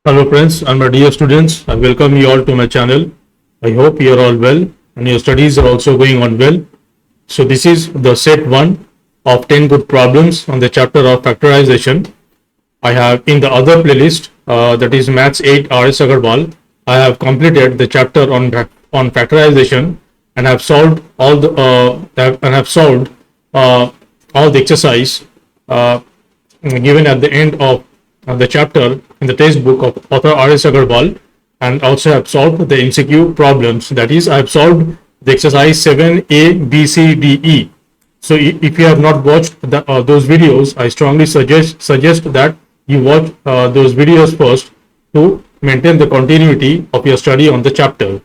Hello friends and my dear students, I welcome you all to my channel. I hope you are all well and your studies are also going on well. So this is the set 1 of 10 good problems on the chapter of factorization. I have in the other playlist that is Maths 8 RS Agarwal, I have completed the chapter on factorization and have solved all the all the exercise given at the end of the chapter in the textbook of author R.S. Agarwal, and also have solved the MCQ problems. That is, I have solved the exercise 7A, B, C, D, E. So if you have not watched those videos, I strongly suggest that you watch those videos first to maintain the continuity of your study on the chapter.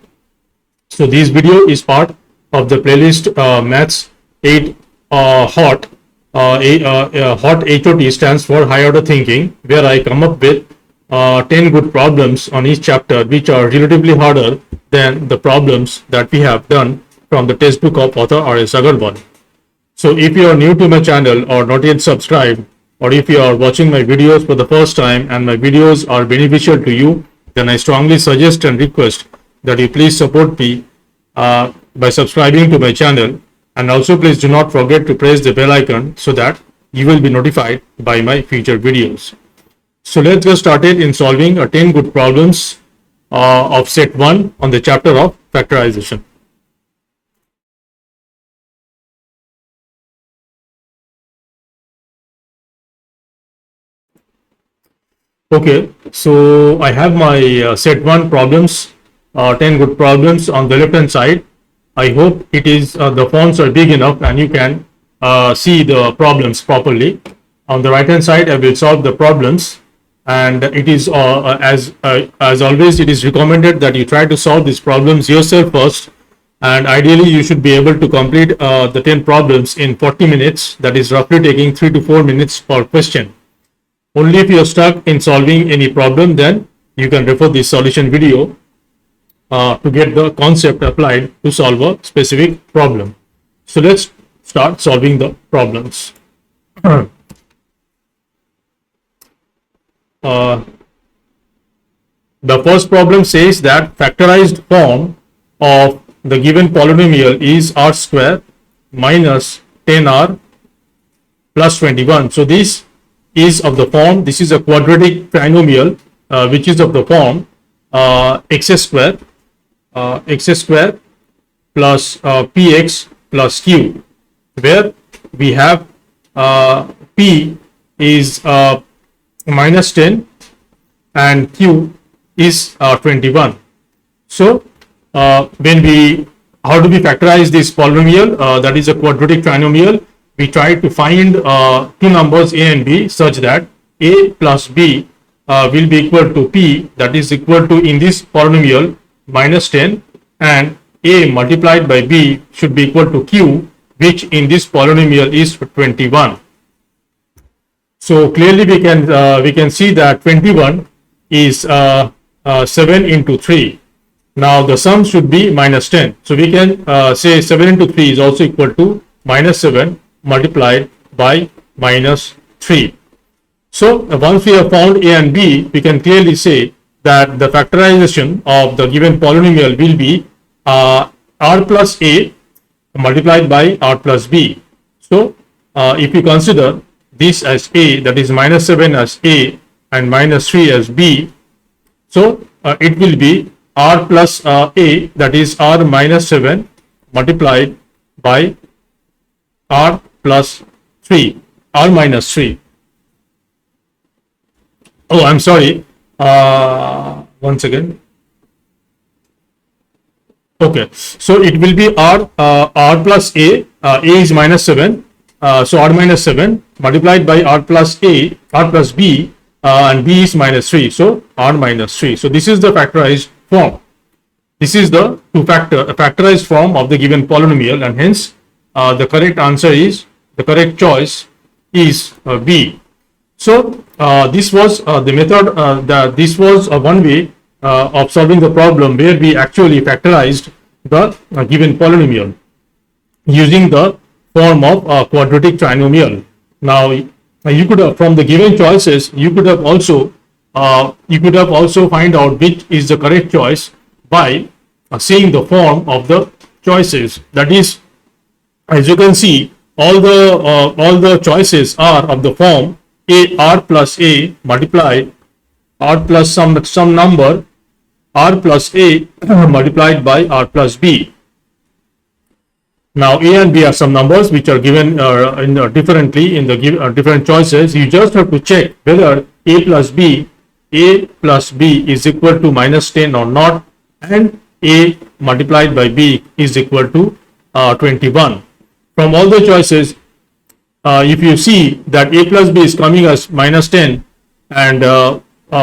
So this video is part of the playlist Maths 8 Hot. Hot HOT stands for High Order Thinking, where I come up with 10 good problems on each chapter, which are relatively harder than the problems that we have done from the textbook of author R.S. Agarwal. So if you are new to my channel or not yet subscribed, or if you are watching my videos for the first time and my videos are beneficial to you, then I strongly suggest and request that you please support me by subscribing to my channel. And also please do not forget to press the bell icon so that you will be notified by my future videos. So let's get started in solving 10 good problems of set 1 on the chapter of factorization. Okay, so I have my set 1 problems, 10 good problems on the left hand side. I hope it is the fonts are big enough and you can see the problems properly. On the right hand side, I will solve the problems, and it is as always, it is recommended that you try to solve these problems yourself first, and ideally you should be able to complete the 10 problems in 40 minutes. That is roughly taking 3 to 4 minutes per question. Only if you are stuck in solving any problem, then you can refer this solution video to get the concept applied to solve a specific problem. So let's start solving the problems. The first problem says that factorized form of the given polynomial is r square minus 10r plus 21. So this is of the form, this is a quadratic trinomial which is of the form x square plus px plus q, where we have p is minus 10 and q is 21. So when we, how do we factorize this polynomial? That is a quadratic trinomial. We try to find two numbers a and b such that a plus b will be equal to p, that is equal to, in this polynomial, minus 10, and a multiplied by b should be equal to q, which in this polynomial is 21. So clearly we can see that 21 is 7 into 3. Now the sum should be minus 10. So we can say 7 into 3 is also equal to minus 7 multiplied by minus 3. So once we have found a and b, we can clearly say that the factorization of the given polynomial will be r plus a multiplied by r plus b. So if you consider this as a, that is minus 7 as a and minus 3 as b, so it will be r plus a, that is r minus 7 multiplied by r plus 3, r minus 3. Oh, I'm sorry. Once again. Okay, so it will be r plus a is minus 7, so r minus 7 multiplied by r plus a, r plus b, and b is minus 3, so r minus 3. So this is the factorized form. This is the factorized form of the given polynomial, and hence the correct answer is, the correct choice is B. So this was the method, this was one way of solving the problem where we actually factorized the given polynomial using the form of a quadratic trinomial. Now you could have, from the given choices, you could have also you could have also find out which is the correct choice by seeing the form of the choices. That is, as you can see, all the choices are of the form a r plus a multiplied r plus some number r plus a multiplied by r plus b. Now a and b are some numbers which are given differently in the different choices. You just have to check whether a plus b is equal to minus 10 or not, and a multiplied by b is equal to 21. From all the choices, if you see that a plus b is coming as minus 10, and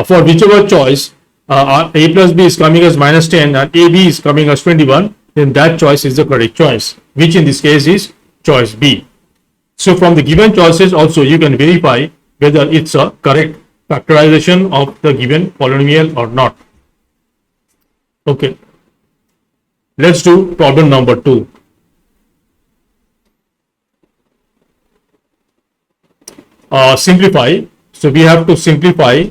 for whichever choice a plus b is coming as minus 10 and ab is coming as 21, then that choice is the correct choice, which in this case is choice B. So from the given choices also you can verify whether it's a correct factorization of the given polynomial or not. Okay, let's do problem number 2. Simplify. So we have to simplify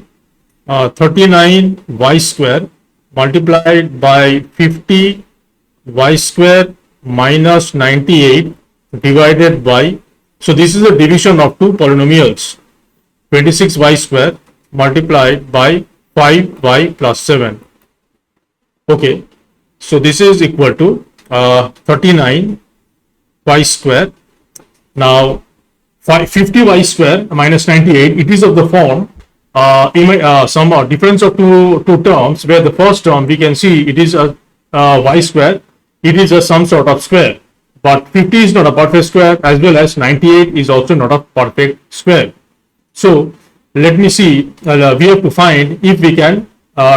39y square multiplied by 50 y square minus 98 divided by, so this is a division of two polynomials, 26y square multiplied by 5y plus 7. Okay, so this is equal to 39y square. Now 50y square minus 98, it is of the form some difference of two terms, where the first term we can see it is a y square, it is a some sort of square, but 50 is not a perfect square, as well as 98 is also not a perfect square. So let me see, we have to find if we can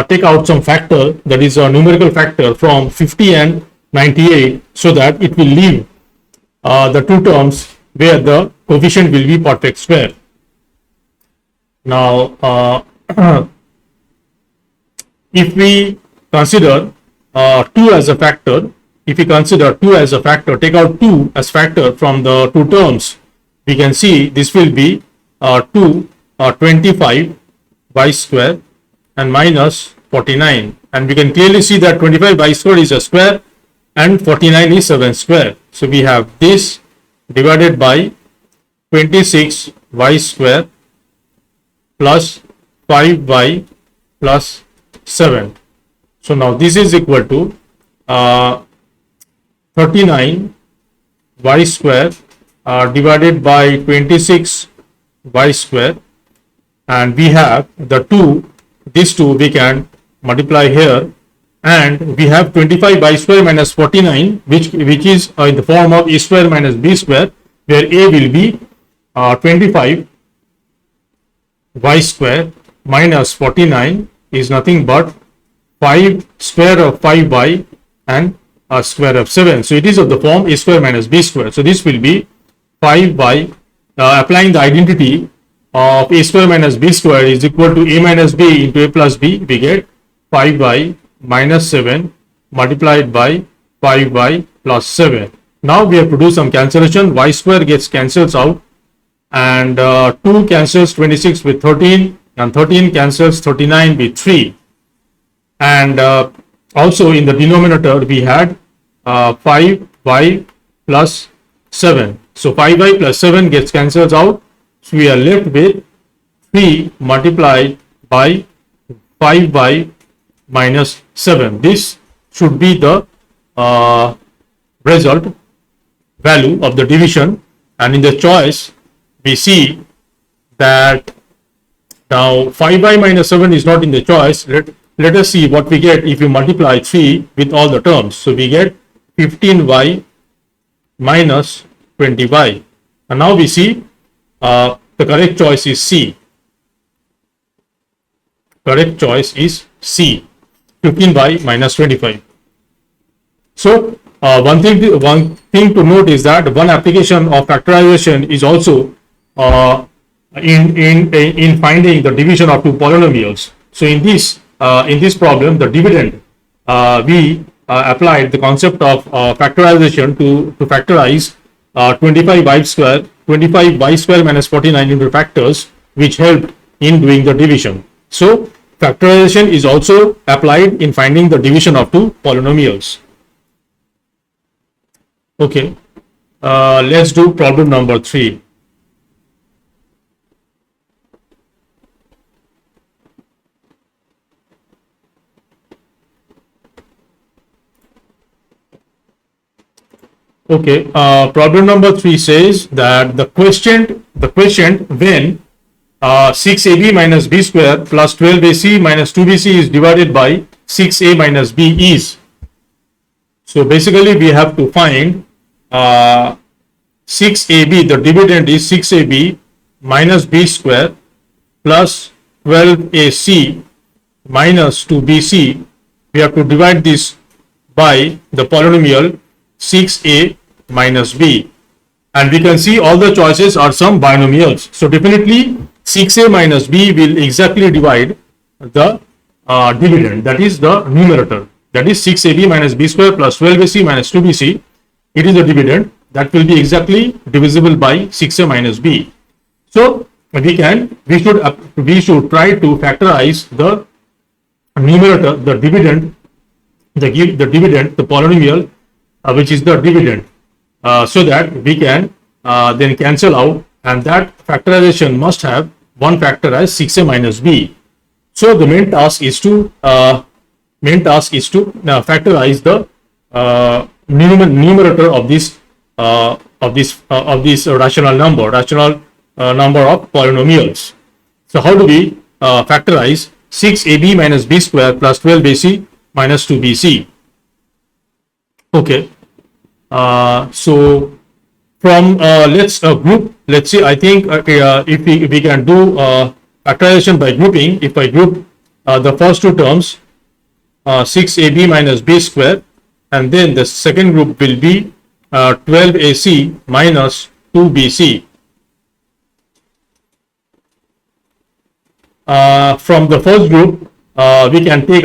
take out some factor, that is a numerical factor from 50 and 98, so that it will leave the two terms where the coefficient will be perfect square. Now if we consider 2 as a factor, take out 2 as factor from the two terms, we can see this will be 25 y square and minus 49, and we can clearly see that 25 y square is a square and 49 is 7 square. So we have this divided by 26 y square plus 5y plus 7. So now this is equal to 39 y square divided by 26 y square, and we have the these two we can multiply here, and we have 25 y square minus 49, which is in the form of a square minus b square, where a will be 25 y square minus 49 is nothing but 5 square of 5y and a square of 7. So it is of the form a square minus b square. So this will be 5y, applying the identity of a square minus b square is equal to a minus b into a plus b, we get 5y minus 7 multiplied by 5y plus 7. Now we have to do some cancellation. Y square gets cancels out, and 2 cancels 26 with 13, and 13 cancels 39 with 3, and also in the denominator we had 5y plus 7. So 5y plus 7 gets cancels out, so we are left with 3 multiplied by 5y minus 7. This should be the result value of the division, and in the choice we see that now 5y minus 7 is not in the choice. Let us see what we get if we multiply 3 with all the terms. So we get 15y minus 20y, and now we see the correct choice is C. Correct choice is C, 15y minus 25. So one thing to note is that one application of factorization is also in finding the division of two polynomials. So in this problem, the dividend, we applied the concept of factorization to factorize 25y square minus 49 into factors, which helped in doing the division. So factorization is also applied in finding the division of two polynomials. Okay, let's do problem number 3. Okay, problem number 3 says that the quotient when 6ab minus b square plus 12ac minus 2bc is divided by 6a minus b is. So basically we have to find 6ab, the dividend is 6ab minus b square plus 12ac minus 2bc. We have to divide this by the polynomial 6a minus b, and we can see all the choices are some binomials. So definitely 6a minus b will exactly divide the dividend, that is the numerator, that is 6ab minus b square plus 12ac minus 2bc. It is the dividend that will be exactly divisible by 6a minus b. So we should try to factorize the numerator, the dividend, the polynomial which is the dividend, so that we can then cancel out, and that factorization must have one factor as 6a minus b. So the main task is to factorize the numerator of this rational number of polynomials. So how do we factorize 6ab minus b square plus 12ac minus 2bc? Okay, so from let's see, I think if we can do factorization by grouping. If I group the first two terms, 6ab minus b square, and then the second group will be 12ac minus 2bc. From the first group, we can take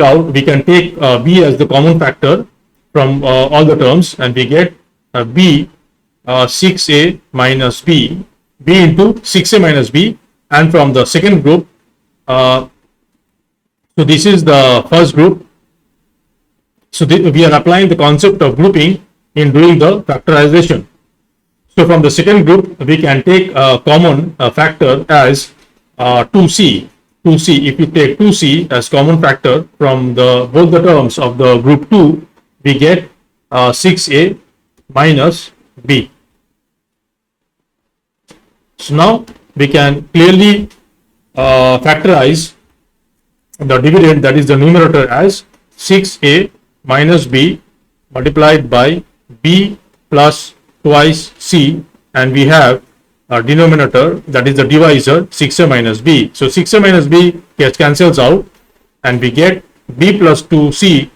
b as the common factor from all the terms, and we get b 6a minus b into 6a minus b. And from the second group, so this is the first group. So we are applying the concept of grouping in doing the factorization. So from the second group, we can take a common factor as 2c. If you take 2c as common factor from both the terms of the group 2, we get 6a minus b. So now we can clearly factorize the dividend, that is the numerator, as 6a minus b multiplied by b plus twice c, and we have a denominator, that is the divisor, 6a minus b. So 6a minus b gets cancels out, and we get b plus 2c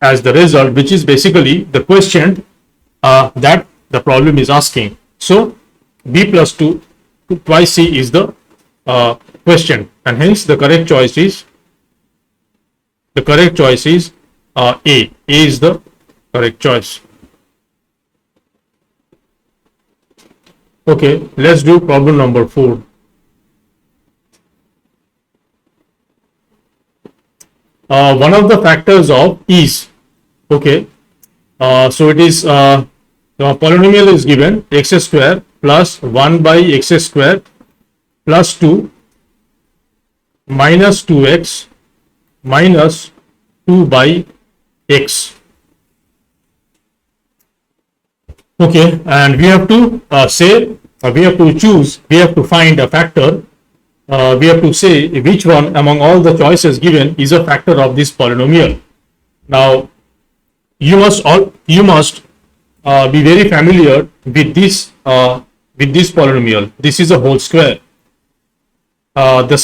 as the result, which is basically the quotient that the problem is asking. So b plus 2 twice c is the quotient, and hence the correct choice is A. A is the correct choice. Okay, let's do problem number 4. One of the factors of is, okay, so it is the polynomial is given x square plus 1 by x square plus 2 minus 2x minus 2 by x. Okay, and we have to we have to find a factor. We have to say which one among all the choices given is a factor of this polynomial. Now you must be very familiar with this polynomial. This is a whole square. The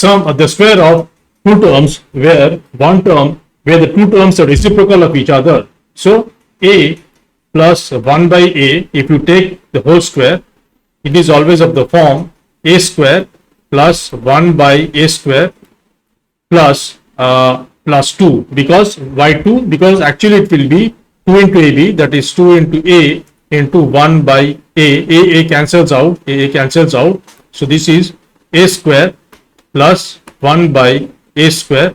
square of two terms where the two terms are reciprocal of each other. So a plus 1 by a, if you take the whole square, it is always of the form a square plus 1 by a square plus 2. Because why 2? Because actually it will be 2 into ab, that is 2 into a into 1 by a cancels out, a cancels out. So this is a square plus 1 by a square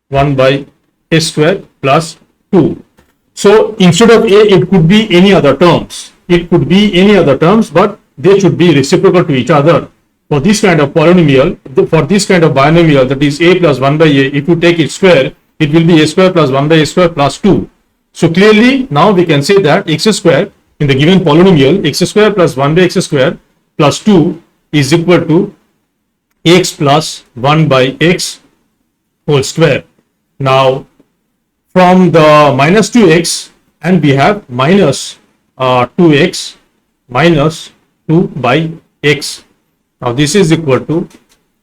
1 by a square plus 2. So instead of a, it could be any other terms. It could be any other terms, but they should be reciprocal to each other. For this kind of polynomial, for this kind of binomial, that is a plus 1 by a, if you take its square, it will be a square plus 1 by a square plus 2. So clearly now we can say that x square in the given polynomial, x square plus 1 by x square plus 2 is equal to x plus 1 by x whole square. Now from the minus 2x, and we have minus 2x minus 2 by x. Now this is equal to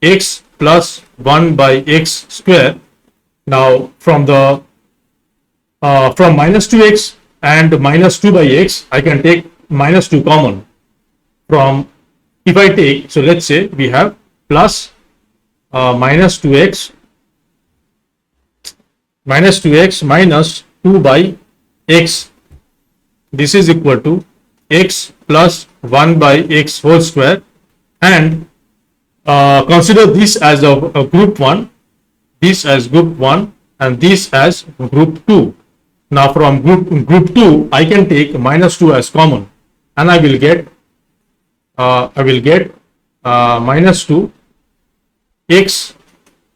x plus 1 by x square. Now from the from minus 2x and minus 2 by x, I can take minus 2 common. From, if I take, so let's say we have plus minus 2x minus 2 by x. This is equal to x plus 1 by x whole square, and consider this as a group 1, this as group 1, and this as group 2. Now from group 2, I can take minus 2 as common, and I will get minus 2 x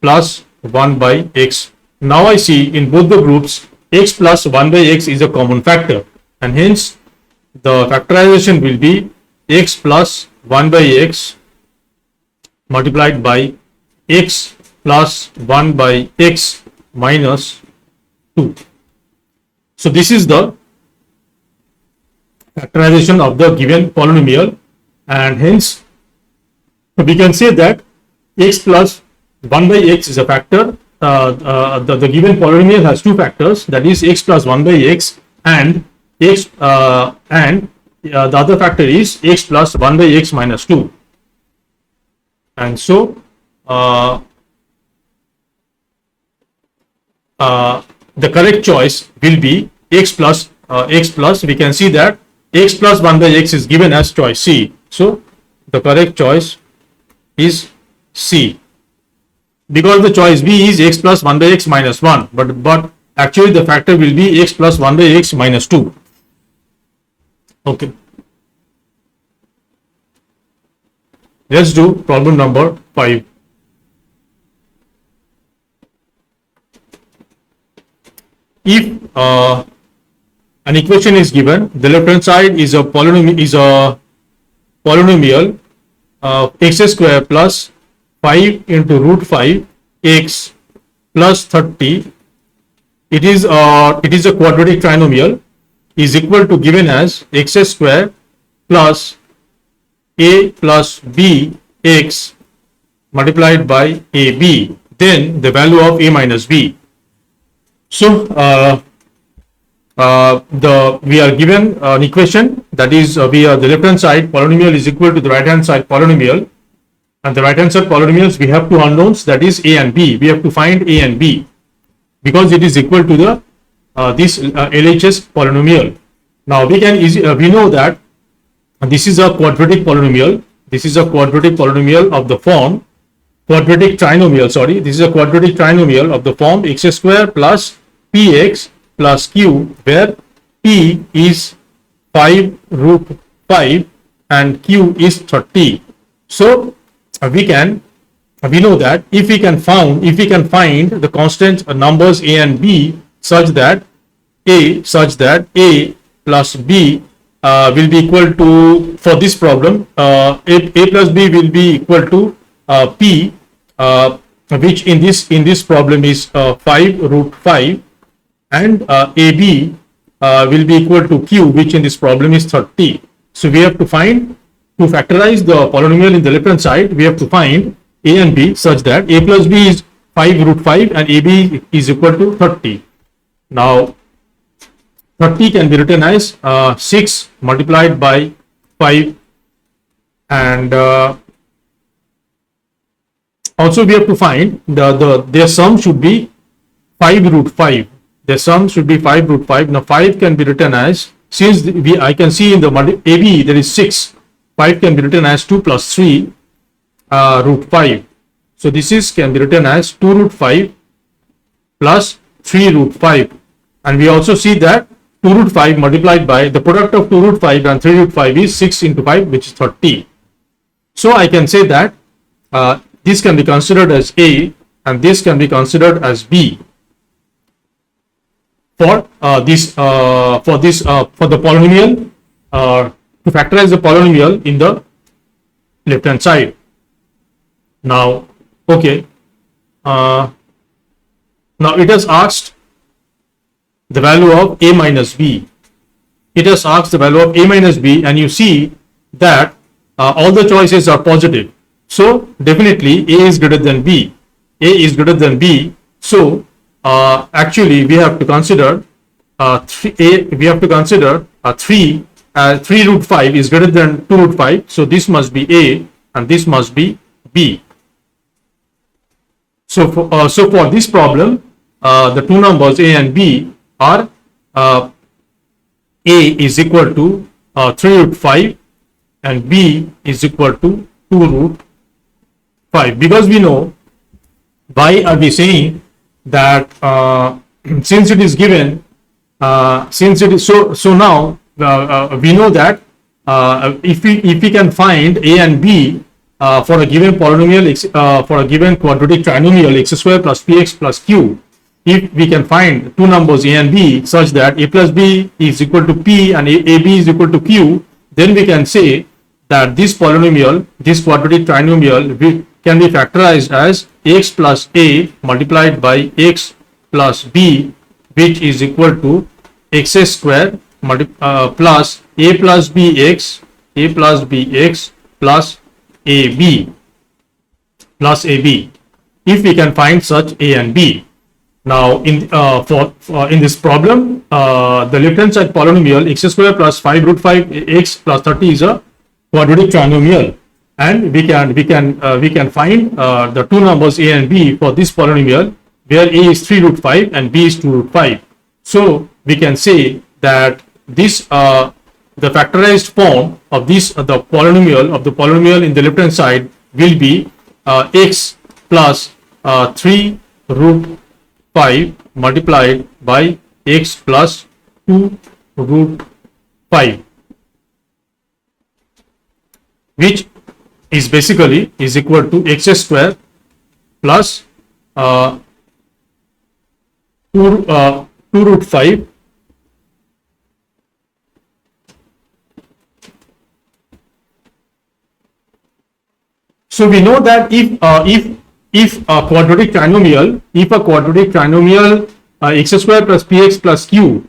plus 1 by x. Now I see in both the groups x plus 1 by x is a common factor, and hence the factorization will be x plus 1 by x multiplied by x plus 1 by x minus 2. So this is the factorization of the given polynomial, and hence we can say that x plus 1 by x is a factor. The given polynomial has two factors, that is x plus 1 by x and x the other factor is x plus 1 by x minus 2. And so the correct choice will be x plus we can see that x plus 1 by x is given as choice C. So the correct choice is C, because the choice B is x plus 1 by x minus 1, but actually the factor will be x plus 1 by x minus 2. Okay, let's do problem number 5. If an equation is given, the left hand side is a polynomial x square plus 5 into root 5 x plus 30. It is a quadratic trinomial, is equal to given as x square plus a plus b x multiplied by ab, then the value of a minus b. So we are given an equation, that is the left hand side polynomial is equal to the right hand side polynomial, and the right hand side polynomials we have two unknowns, that is a and b. We have to find a and b because it is equal to the this LHS polynomial. Now we can we know that this is a quadratic polynomial. This is a quadratic polynomial of the form quadratic trinomial. Sorry, this is a quadratic trinomial of the form x square plus px plus q, where p is 5 root 5 and q is 30. So we know that if we can find the constant numbers a and b such that a plus b will be equal to, for this problem a plus b will be equal to p, which in this problem is 5 root 5, and ab will be equal to q, which in this problem is 30. So we have to find, to factorize the polynomial in the left hand side, we have to find a and b such that a plus b is 5 root 5 and ab is equal to 30. Now 30 can be written as 6 multiplied by 5, and also we have to find their sum should be 5 root 5. Their sum should be 5 root 5. Now 5 can be written as, since I can see in the AB there is 6, 5 can be written as 2 plus 3 root 5. So this is can be written as 2 root 5 plus 3 root 5. And we also see that 2 root 5 multiplied by the product of 2 root 5 and 3 root 5 is 6 into 5, which is 30. So I can say that this can be considered as A and this can be considered as B for the polynomial, to factorize the polynomial in the left hand side. Now, okay, now it has asked the value of A minus B. It has asked the value of A minus B, and you see that all the choices are positive. So definitely A is greater than B. A is greater than B. So actually we have to consider 3 root 5 is greater than 2 root 5. So this must be A and this must be B. So for this problem, the two numbers A and B are A is equal to 3 root 5 and B is equal to 2 root 5. Because we know, why are we saying that since it is given, since it is so now we know that if we can find A and B for a given polynomial, for a given quadratic trinomial x square plus px plus q, if we can find two numbers A and B such that A plus B is equal to P and AB is equal to Q, then we can say that this polynomial, this quadratic trinomial, can be factorized as x plus A multiplied by x plus B, which is equal to x square plus A plus BX plus AB if we can find such A and B. Now in this problem, the left hand side polynomial x square plus 5 root 5 x plus 30 is a quadratic trinomial, and we can find the two numbers A and B for this polynomial, where A is 3 root 5 and B is 2 root 5. So we can say that this the factorized form of this the polynomial in the left hand side will be x plus 3 root 5 multiplied by x plus 2 root 5, which is basically is equal to x square plus 2 root 5 So we know that if a quadratic trinomial, x square plus px plus q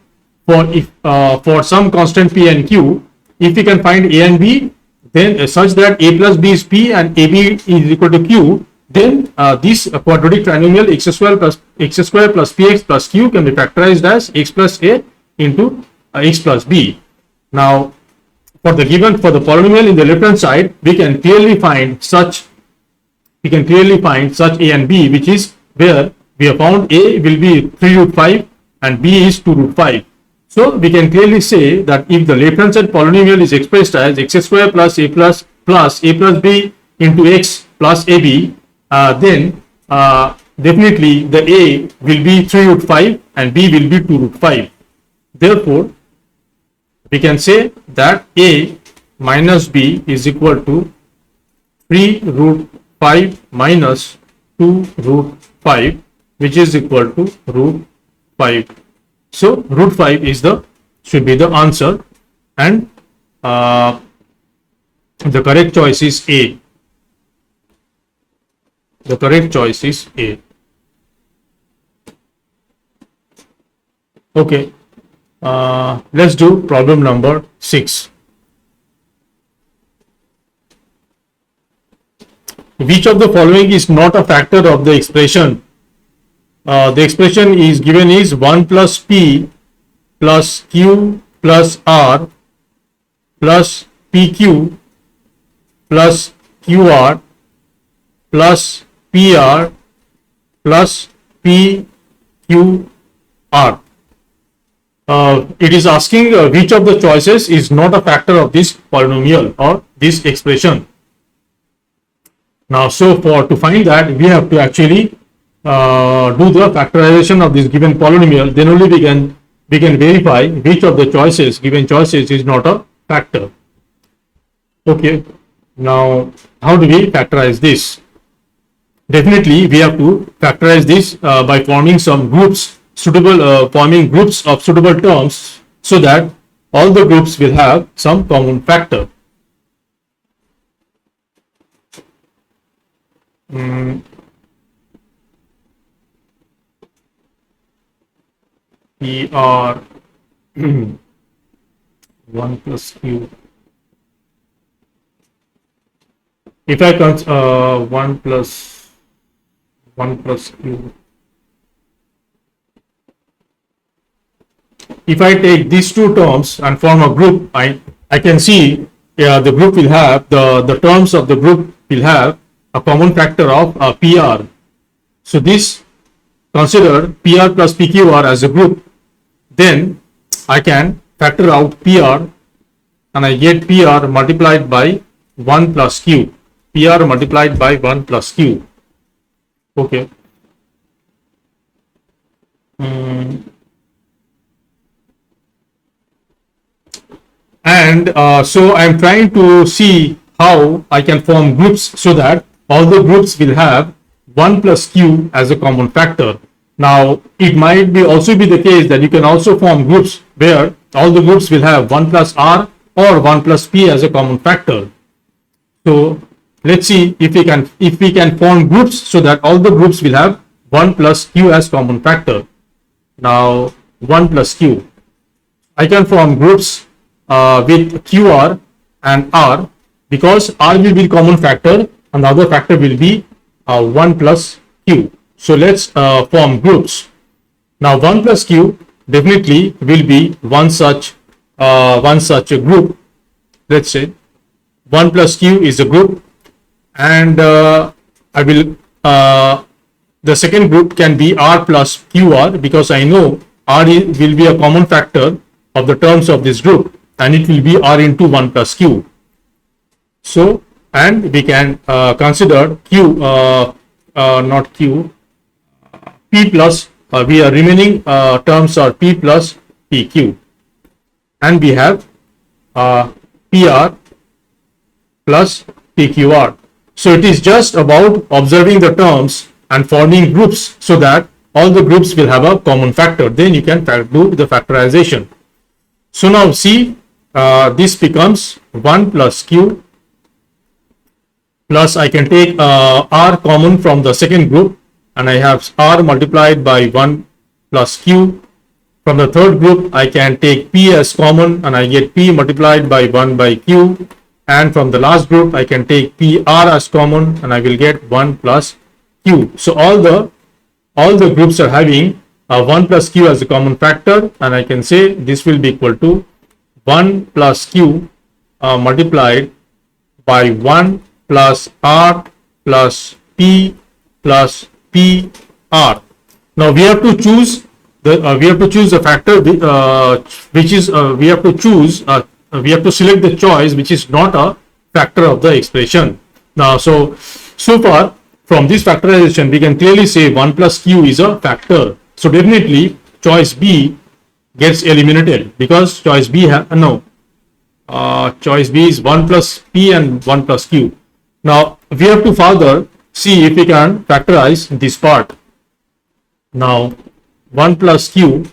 for some constant p and q, if we can find A and B, then such that A plus B is P and AB is equal to Q, then this quadratic trinomial x square plus px plus q can be factorized as x plus A into x plus B. Now for the polynomial in the left hand side, we can clearly find such A and B, which is where we have found A will be 3 root 5 and B is 2 root 5. So we can clearly say that if the left hand side polynomial is expressed as x square plus A plus B into x plus AB, then definitely the A will be 3 root 5 and B will be 2 root 5. Therefore, we can say that A minus B is equal to 3 root 5 minus 2 root 5, which is equal to root 5. So root 5 should be the answer, and the correct choice is A. The correct choice is A. Okay. Let's do problem number 6. Which of the following is not a factor of the expression? The expression is given is 1 plus P plus Q plus R plus PQ plus QR plus PR plus PQR. It is asking which of the choices is not a factor of this polynomial or this expression. Now, so for to find that, we have to actually do the factorization of this given polynomial. Then only we can verify which of the choices, given choices, is not a factor. Okay. Now, how do we factorize this? Definitely, we have to factorize this by forming some groups suitable, forming groups of suitable terms, so that all the groups will have some common factor. P R 1 plus Q. If I count 1 plus Q, if I take these two terms and form a group, I can see the group will have the terms of the group will have a common factor of PR. So this, consider PR plus PQR as a group, then I can factor out PR and I get PR multiplied by 1 plus Q. PR multiplied by 1 plus Q. Okay. And so I am trying to see how I can form groups so that all the groups will have 1 plus Q as a common factor. Now, it might be also be the case that you can also form groups where all the groups will have 1 plus R or 1 plus P as a common factor. So let's see if we can form groups so that all the groups will have 1 plus Q as common factor. Now, 1 plus Q. I can form groups with QR and R, because R will be common factor and the other factor will be 1 plus Q. So let's form groups. Now 1 plus Q definitely will be one such a group. Let's say 1 plus Q is a group, and I will the second group can be R plus QR, because I know R will be a common factor of the terms of this group, and it will be R into 1 plus Q. So, and we can consider Q, not Q, P plus, we are remaining terms are P plus PQ, and we have PR plus PQR. So it is just about observing the terms and forming groups so that all the groups will have a common factor. Then you can do the factorization. So now see, this becomes 1 plus Q plus I can take R common from the second group, and I have R multiplied by 1 plus Q. From the third group, I can take P as common, and I get P multiplied by 1 by Q. And from the last group, I can take PR as common, and I will get 1 plus Q. So all the groups are having 1 plus Q as a common factor, and I can say this will be equal to 1 plus Q multiplied by 1 plus R plus P plus PR. Now we have to choose the factor which is we have to select the choice which is not a factor of the expression. Now so far from this factorization we can clearly say 1 plus Q is a factor. So definitely choice B gets eliminated, because choice B choice B is 1 plus P and 1 plus Q. Now we have to further see if we can factorize this part. Now 1 plus Q,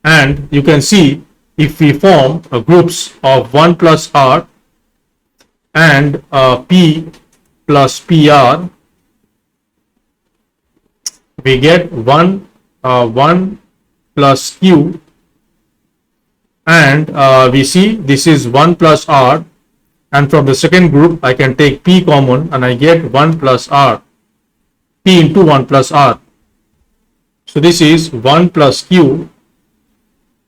and you can see if we form groups of 1 plus R and P plus PR, we get 1 plus Q, and we see this is 1 plus R, and from the second group I can take P common, and I get 1 plus R, P into 1 plus R. So this is 1 plus Q,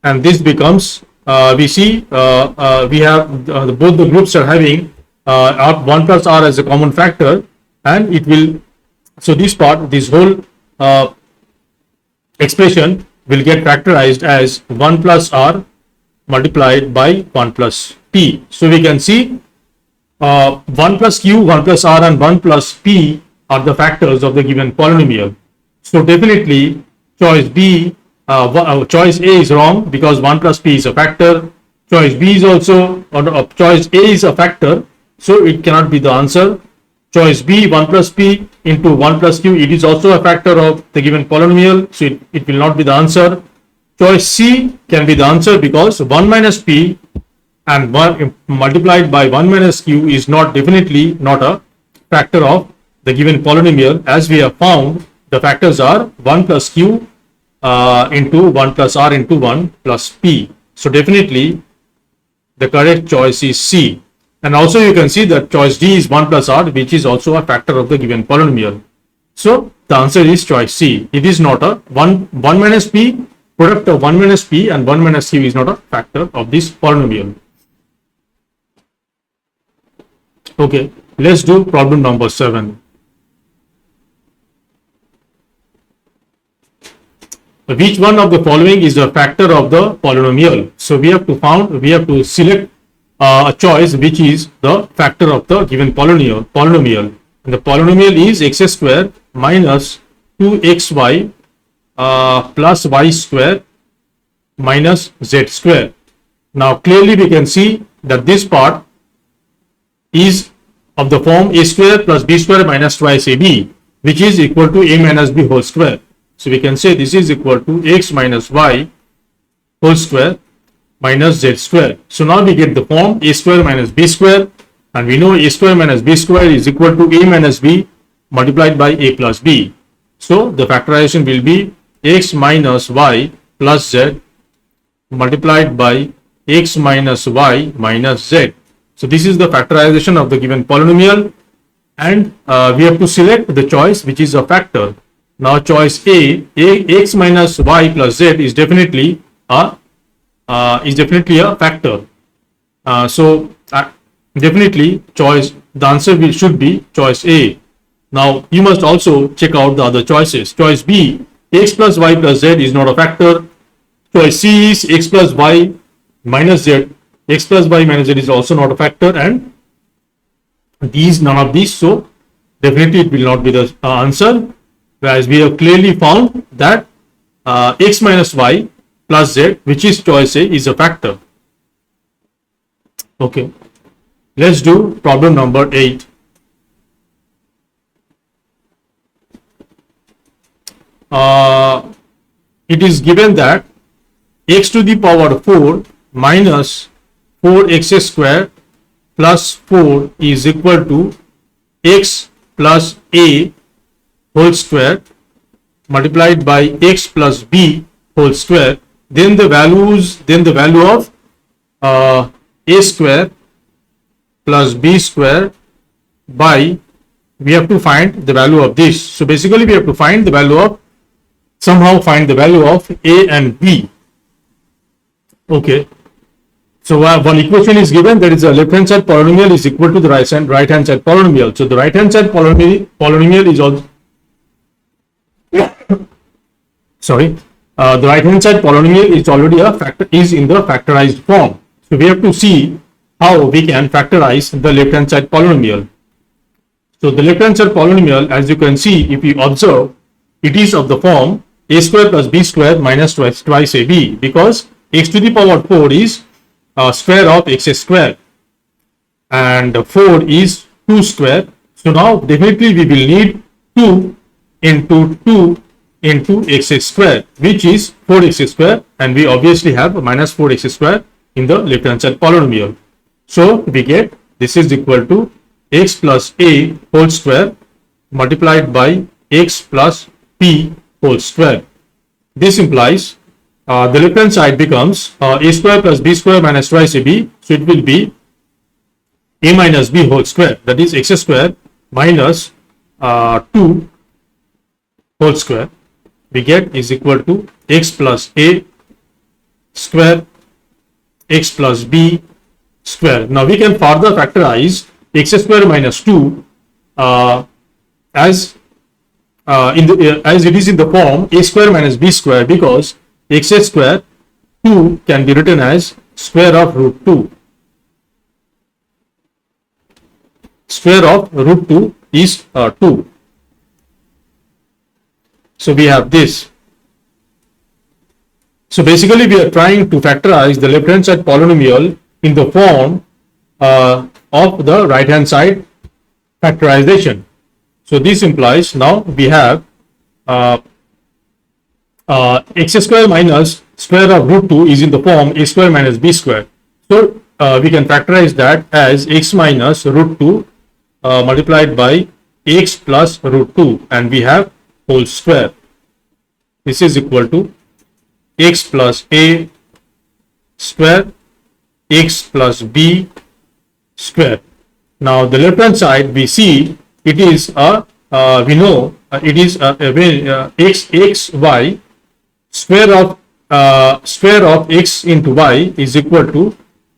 and this becomes we see we have both the groups are having 1 plus R as a common factor, and it will, so this whole expression will get factorized as 1 plus R multiplied by 1 plus P. So we can see 1 plus q, 1 plus r, and 1 plus p are the factors of the given polynomial. So definitely choice B, choice A is wrong because 1 plus p is a factor. Choice B is also, or choice A is a factor, so it cannot be the answer. Choice B, 1 plus p into 1 plus q, it is also a factor of the given polynomial, so it will not be the answer. Choice C can be the answer because 1 minus p and 1 multiplied by 1 minus q is not definitely not a factor of the given polynomial, as we have found the factors are 1 plus q into 1 plus r into 1 plus p. So definitely the correct choice is C. And also you can see that choice D is 1 plus r, which is also a factor of the given polynomial. So the answer is choice C. It is not a 1 minus p, product of 1 minus p and 1 minus q is not a factor of this polynomial. Okay, let's do problem number 7. Which one of the following is a factor of the polynomial? So we have to select a choice which is the factor of the given polynomial. And the polynomial is x square minus 2xy plus y square minus z square. Now clearly we can see that this part is of the form a square plus b square minus twice ab, which is equal to a minus b whole square. So we can say this is equal to x minus y whole square minus z square. So now we get the form a square minus b square, and we know a square minus b square is equal to a minus b multiplied by a plus b. So the factorization will be x minus y plus z multiplied by x minus y minus z. So this is the factorization of the given polynomial, and we have to select the choice which is a factor. Now choice A, x minus y plus z is definitely a factor. Definitely the answer should be choice A. Now you must also check out the other choices. Choice B, x plus y plus z is not a factor. Choice C is x plus y minus z. X plus y minus z is also not a factor, and none of these. So definitely it will not be the answer. Whereas we have clearly found that x minus y plus z, which is choice A, is a factor. Okay, let's do problem number 8. It is given that x to the power 4 minus 4x square plus 4 is equal to x plus a whole square multiplied by x plus b whole square. Then the value of a square plus b square by, we have to find the value of this. So basically we have to find the value of, somehow find the value of a and b. Okay, so one equation is given, that is a left hand side polynomial is equal to the right hand side polynomial. So the right hand side polynomial is also the right hand side polynomial is already a factor, is in the factorized form. So we have to see how we can factorize the left hand side polynomial. So the left hand side polynomial, as you can see, if you observe, it is of the form a square plus b square minus twice ab, because x to the power 4 is square of x square and 4 is 2 square. So now definitely we will need 2 into x square, which is 4x square, and we obviously have minus 4x square in the left hand side polynomial. So we get this is equal to x plus a whole square multiplied by x plus p whole square. This implies the left hand side becomes a square plus b square minus twice ab. So it will be a minus b whole square, that is x square minus 2 whole square. We get is equal to x plus a square x plus b square. Now we can further factorize x square minus 2 as it is in the form a square minus b square, because x square 2 can be written as square of root 2. square of root 2 is 2. So we have this. So basically we are trying to factorize the left hand side polynomial in the form of the right hand side factorization. So this implies now we have x square minus square of root 2 is in the form a square minus b square. So we can factorize that as x minus root 2 multiplied by x plus root 2, and we have whole square. This is equal to x plus a square x plus b square. Now the left hand side we see it is we know it is x y square of x into y is equal to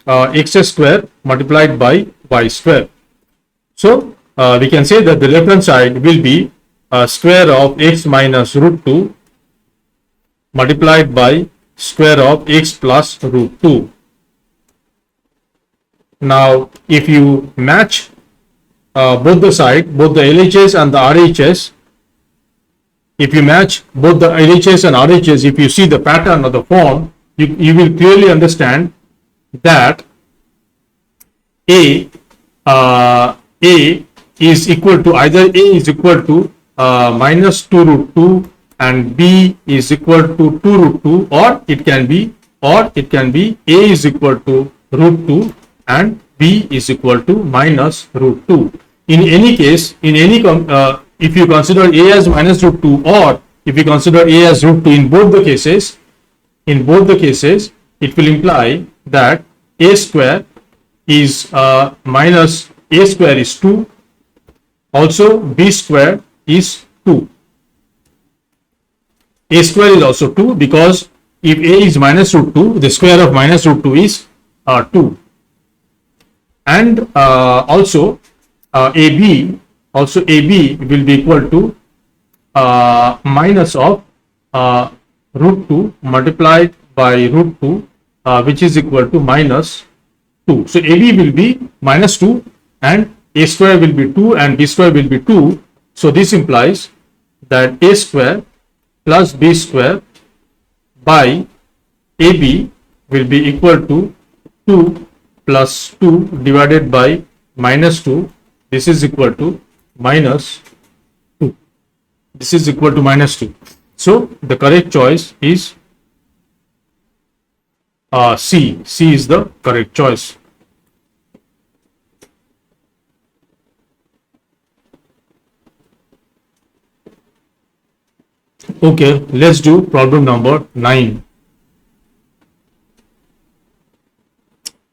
x square multiplied by y square. So we can say that the left hand side will be square of x minus root 2 multiplied by square of x plus root 2. Now if you match both the side, both the LHS and the RHS, if you match both the LHS and RHS, if you see the pattern or the form, you will clearly understand that A is equal to either A is equal to minus 2 root 2 and B is equal to 2 root 2, or it can be A is equal to root 2 and B is equal to minus root 2. In any case, if you consider A as minus root 2 or if you consider A as root 2, in both the cases it will imply that A square is minus A square is 2, also B square is 2. A square is also 2 because if A is minus root 2, the square of minus root 2 is 2. And also AB will be equal to minus of root 2 multiplied by root 2, which is equal to minus 2. So AB will be minus 2 and A square will be 2 and B square will be 2. So this implies that A square plus B square by AB will be equal to 2 plus 2 divided by minus 2. This is equal to minus 2. This is equal to minus 2. So the correct choice is C. C is the correct choice. Okay, let's do problem number 9.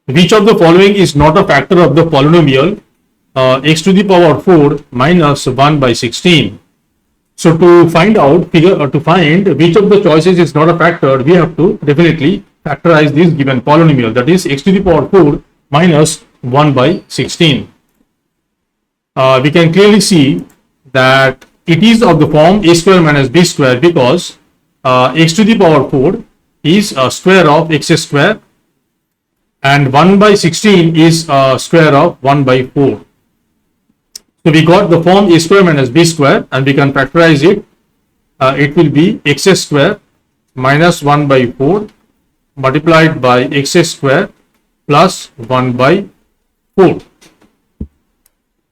Which of the following is not a factor of the polynomial x to the power 4 minus 1 by 16? So to find out to find which of the choices is not a factor, we have to definitely factorize this given polynomial, that is x to the power 4 minus 1 by 16. We can clearly see that it is of the form a square minus b square because x to the power 4 is square of x square and 1 by 16 is square of 1 by 4. So we got the form a square minus b square and we can factorize it. It will be x square minus 1 by 4 multiplied by x square plus 1 by 4.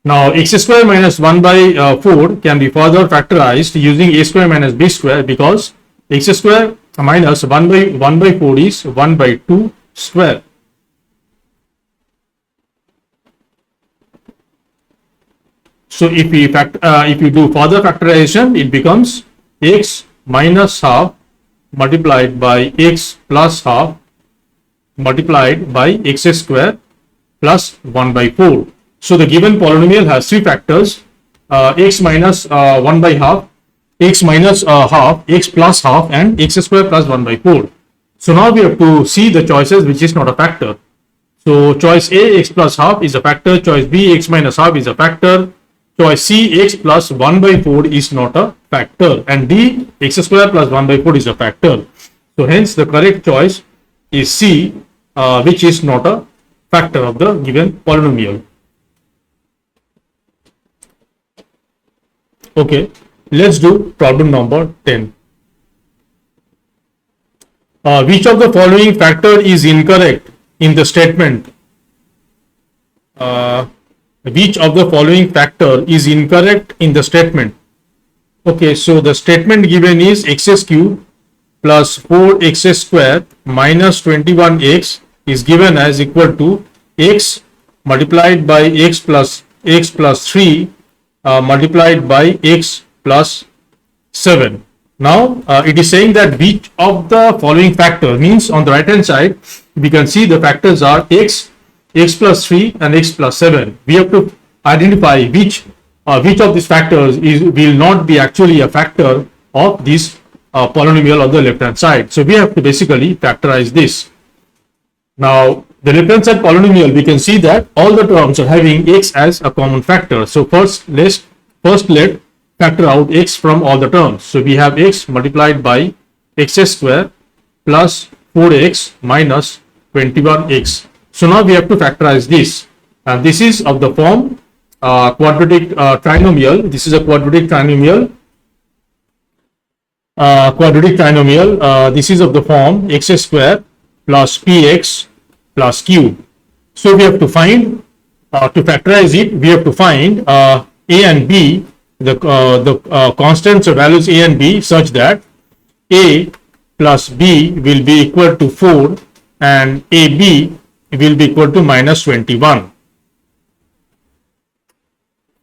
Now x square minus 1 by 4 can be further factorized using a square minus b square because x square minus 1 by 4 is 1 by 2 square. So if you do further factorization, it becomes x minus half multiplied by x plus half multiplied by x square plus 1 by 4. So the given polynomial has three factors: x minus 1 by half, x minus half, x plus half, and x square plus 1 by 4. So now we have to see the choices which is not a factor. So choice A, x plus half is a factor. Choice B, x minus half is a factor. Choice C, x plus 1 by 4 is not a factor. And D, x square plus 1 by 4 is a factor. So hence the correct choice is C, which is not a factor of the given polynomial. Okay, let's do problem number 10. Which of the following factor is incorrect in the statement? Which of the following factor is incorrect in the statement? Okay, so the statement given is x cube plus 4x square minus 21x is given as equal to x multiplied by x plus 3 multiplied by x plus 7. Now it is saying that which of the following factor, means on the right hand side we can see the factors are x plus 3 and x plus 7. We have to identify which of these factors will not be actually a factor of this polynomial on the left hand side. So we have to basically factorize this. Now the left hand side polynomial, we can see that all the terms are having x as a common factor. So first let factor out x from all the terms. So we have x multiplied by x square plus 4x minus 21x. So now we have to factorize this, and this is of the form quadratic trinomial. This is a quadratic trinomial. This is of the form x square plus px plus q. So we have to find, to factorize it, we have to find a and b, the constants or values a and b, such that a plus b will be equal to 4 and ab will be equal to minus 21.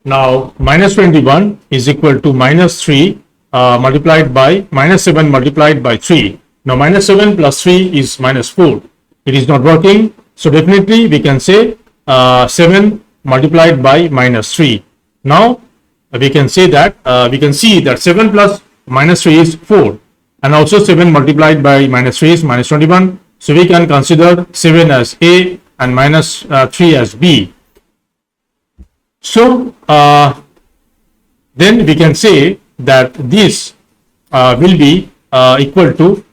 Now minus 21 is equal to minus 3 multiplied by minus 7 multiplied by 3. Now minus 7 plus 3 is minus 4. It is not working. So definitely we can say 7 multiplied by minus 3. Now we can say that we can see that 7 plus minus 3 is 4, and also 7 multiplied by minus 3 is minus 21. So we can consider 7 as A and minus 3 as B. So then we can say that this will be equal to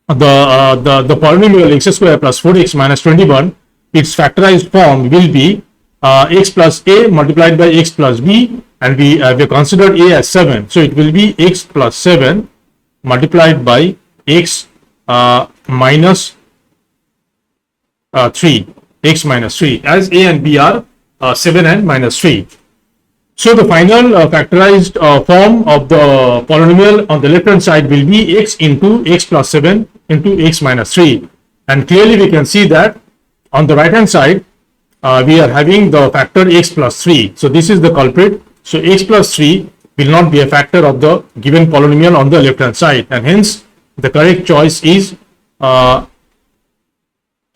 the polynomial x square plus 4x minus 21. Its factorized form will be x plus a multiplied by x plus b, and we considered a as 7. So it will be x plus 7 multiplied by x minus 3, x minus 3, as a and b are 7 and minus 3. So the final factorized form of the polynomial on the left hand side will be x into x plus 7 into x minus 3. And clearly we can see that on the right hand side we are having the factor x plus 3. So this is the culprit. So x plus 3 will not be a factor of the given polynomial on the left hand side, and hence the correct choice is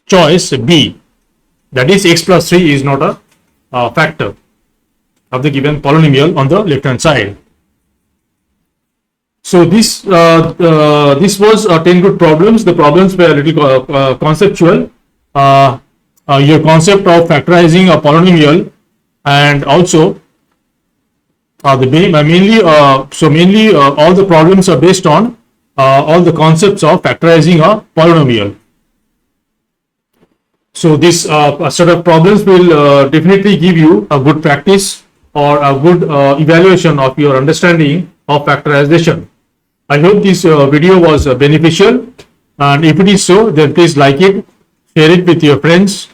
choice B, that is x plus 3 is not a factor of the given polynomial on the left hand side. So this was 10 good problems. The problems were a little conceptual. Your concept of factorizing a polynomial, and also mainly all the problems are based on all the concepts of factorizing a polynomial. So this set of problems will definitely give you a good practice or a good evaluation of your understanding of factorization. I hope this video was beneficial, and if it is so, then please like it, share it with your friends,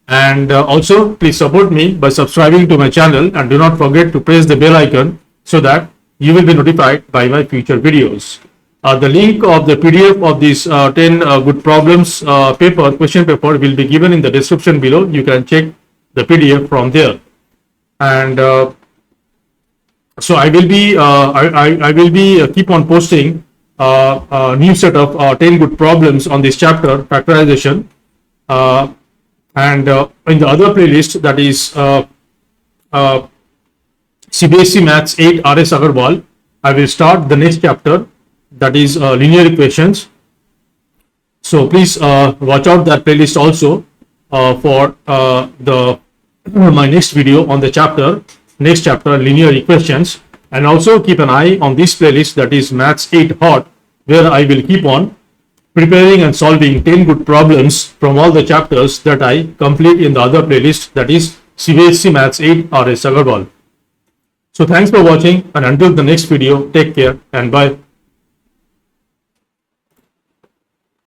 and also please support me by subscribing to my channel, and do not forget to press the bell icon so that you will be notified by my future videos. The link of the PDF of this 10 good problems question paper will be given in the description below. You can check the PDF from there. And so I will be keep on posting a new set of 10 good problems on this chapter, factorization, and in the other playlist, that is CBSE Maths 8 RS Agarwal, I will start the next chapter, that is linear equations. So please watch out that playlist also for my next video on the next chapter linear equations, and also keep an eye on this playlist, that is Maths 8 Hot, where I will keep on preparing and solving 10 good problems from all the chapters that I complete in the other playlist, that is CBSE Maths 8 RS Agarwal. So So thanks for watching, and until the next video, take care and bye.